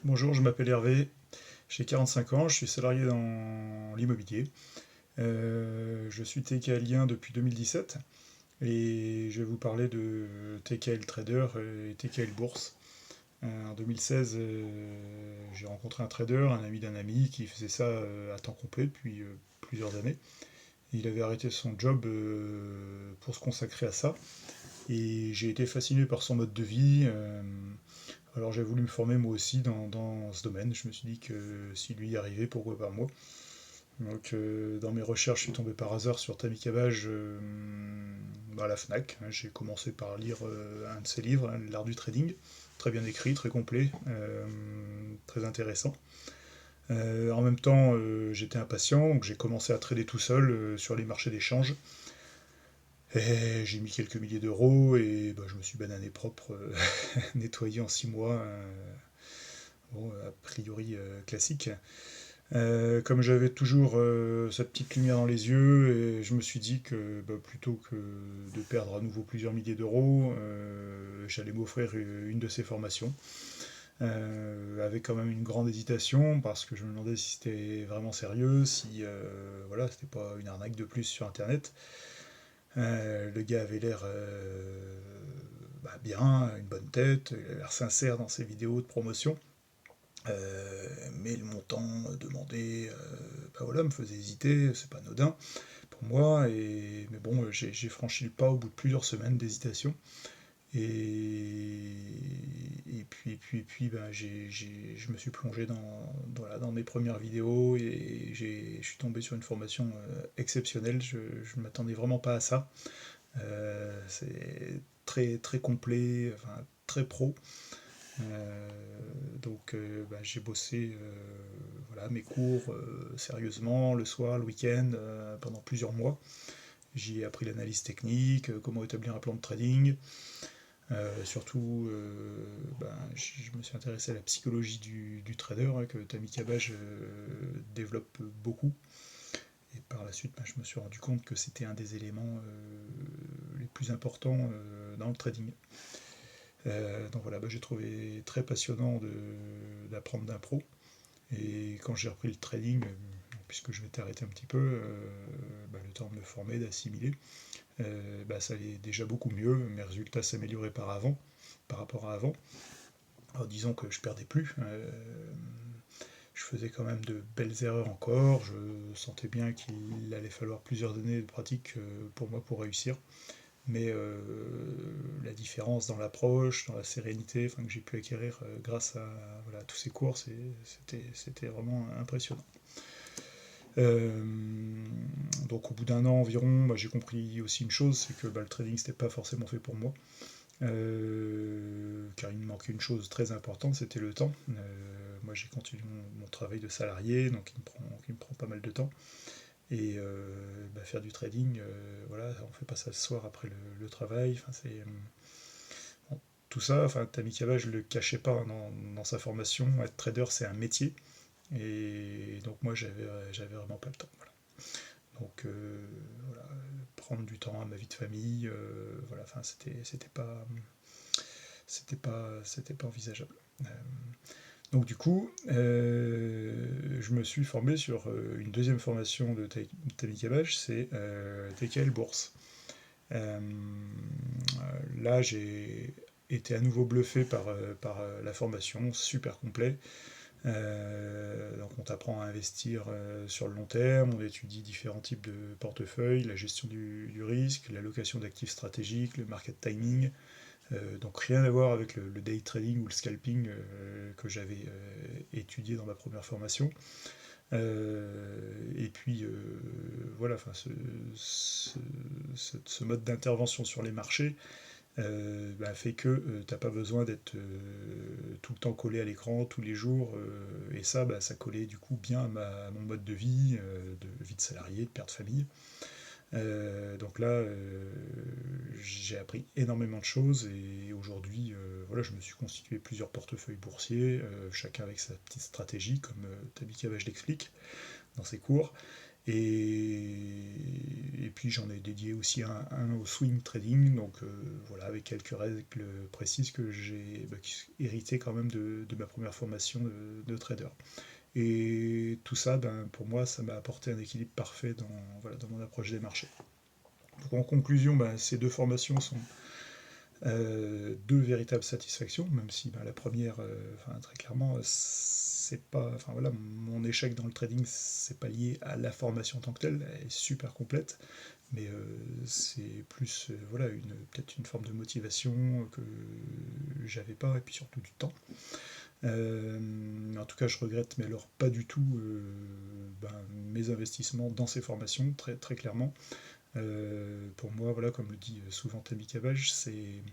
Bonjour, je m'appelle Hervé, j'ai 45 ans, je suis salarié dans l'immobilier. Je suis TKLien depuis 2017 et je vais vous parler de TKL Trader et TKL Bourse. En 2016, j'ai rencontré un trader, un ami d'un ami qui faisait ça à temps complet depuis plusieurs années. Il avait arrêté son job pour se consacrer à ça et j'ai été fasciné par son mode de vie. Alors j'ai voulu me former moi aussi dans ce domaine. Je me suis dit que si lui y arrivait, pourquoi pas moi. Donc dans mes recherches, je suis tombé par hasard sur Tammy Cabage à la FNAC. J'ai commencé par lire un de ses livres, hein, L'art du trading. Très bien écrit, très complet, très intéressant. En même temps, j'étais impatient, donc j'ai commencé à trader tout seul sur les marchés d'échange. Et j'ai mis quelques milliers d'euros et bah, je me suis banané propre, nettoyé en 6 mois. Bon, a priori classique. Comme j'avais toujours cette petite lumière dans les yeux, et je me suis dit que bah, plutôt que de perdre à nouveau plusieurs milliers d'euros, j'allais m'offrir une de ces formations. Avec quand même une grande hésitation parce que je me demandais si c'était vraiment sérieux, si voilà, c'était pas une arnaque de plus sur internet. Le gars avait l'air bah, bien, une bonne tête, il avait l'air sincère dans ses vidéos de promotion. Mais le montant demandé bah voilà, me faisait hésiter, c'est pas anodin pour moi, mais bon, j'ai franchi le pas au bout de plusieurs semaines d'hésitation. Et puis, ben, je me suis plongé voilà, dans mes premières vidéos et je suis tombé sur une formation exceptionnelle. Je ne m'attendais vraiment pas à ça. C'est très, très complet, enfin, très pro. Euh, donc bah, j'ai bossé voilà, mes cours sérieusement le soir, le week-end, pendant plusieurs mois. J'y ai appris l'analyse technique, comment établir un plan de trading. Surtout, ben, je me suis intéressé à la psychologie du trader, hein, que Tammy Cabage développe beaucoup. Et par la suite, ben, je me suis rendu compte que c'était un des éléments les plus importants dans le trading. Donc voilà, bah, j'ai trouvé très passionnant d'apprendre d'un pro. Et quand j'ai repris le trading, puisque je m'étais arrêté un petit peu, bah, le temps de me former, d'assimiler, bah, ça allait déjà beaucoup mieux. Mes résultats s'amélioraient par rapport à avant. Alors disons que je perdais plus. Je faisais quand même de belles erreurs encore. Je sentais bien qu'il allait falloir plusieurs années de pratique pour moi pour réussir. Mais la différence dans l'approche, dans la sérénité enfin, que j'ai pu acquérir grâce à voilà, tous ces cours, c'était vraiment impressionnant. Euh, donc au bout d'un an environ, bah, j'ai compris aussi une chose, c'est que bah, le trading c'était pas forcément fait pour moi. Car il me manquait une chose très importante, c'était le temps. Moi j'ai continué mon travail de salarié, donc il me prend pas mal de temps. Et bah, faire du trading, voilà, on fait pas ça le soir après le travail. Enfin, bon, tout ça, enfin, Tammy Cava, je le cachais pas dans sa formation. Être trader, c'est un métier. Et donc moi, j'avais vraiment pas le temps. Voilà. Donc voilà, prendre du temps à ma vie de famille, voilà, enfin, c'était pas envisageable. Donc du coup, je me suis formé sur une deuxième formation de Tammy Cabage, c'est TKL Bourse. Euh, Là, j'ai été à nouveau bluffé par la formation, super complet. Donc on t'apprend à investir sur le long terme, on étudie différents types de portefeuilles, la gestion du risque, l'allocation d'actifs stratégiques, le market timing. Donc rien à voir avec le day trading ou le scalping que j'avais étudié dans ma première formation. Et puis voilà, enfin, ce mode d'intervention sur les marchés bah, fait que t'as pas besoin d'être tout le temps collé à l'écran tous les jours. Et ça, bah, ça collait du coup bien à mon mode de vie de salarié, de père de famille. Donc là, j'ai appris énormément de choses et aujourd'hui, voilà, je me suis constitué plusieurs portefeuilles boursiers, chacun avec sa petite stratégie, comme Tabi Cavage l'explique dans ses cours. Et puis j'en ai dédié aussi un au swing trading, donc voilà, avec quelques règles précises que j'ai hérité quand même de ma première formation de trader. Et tout ça, pour moi, ça m'a apporté un équilibre parfait voilà, dans mon approche des marchés. Donc en conclusion, ces deux formations sont deux véritables satisfactions, même si la première, très clairement, c'est pas, voilà, mon échec dans le trading, c'est pas lié à la formation en tant que telle, elle est super complète, mais c'est plus, voilà, peut-être une forme de motivation que j'avais pas, et puis surtout du temps. En tout cas, je regrette, mais alors pas du tout, mes investissements dans ces formations, très, très clairement. Pour moi, voilà, comme le dit souvent Tammy Cavage, c'est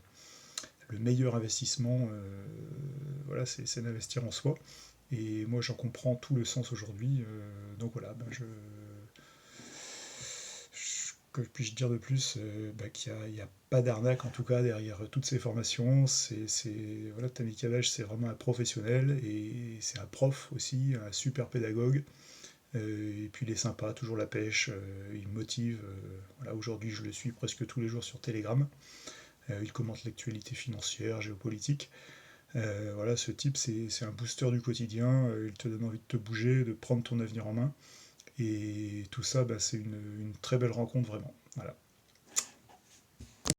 le meilleur investissement, voilà, c'est d'investir en soi. Et moi, j'en comprends tout le sens aujourd'hui. Donc voilà, que puis-je dire de plus, qu'il n'y a pas d'arnaque en tout cas derrière toutes ces formations. Voilà, Tammy Cavage, c'est vraiment un professionnel et c'est un prof aussi, un super pédagogue. Et puis il est sympa, toujours la pêche, il me motive. Voilà, aujourd'hui, je le suis presque tous les jours sur Telegram. Il commente l'actualité financière, géopolitique. Voilà, ce type, c'est un booster du quotidien. Il te donne envie de te bouger, de prendre ton avenir en main. Et tout ça, c'est une très belle rencontre, vraiment. Voilà.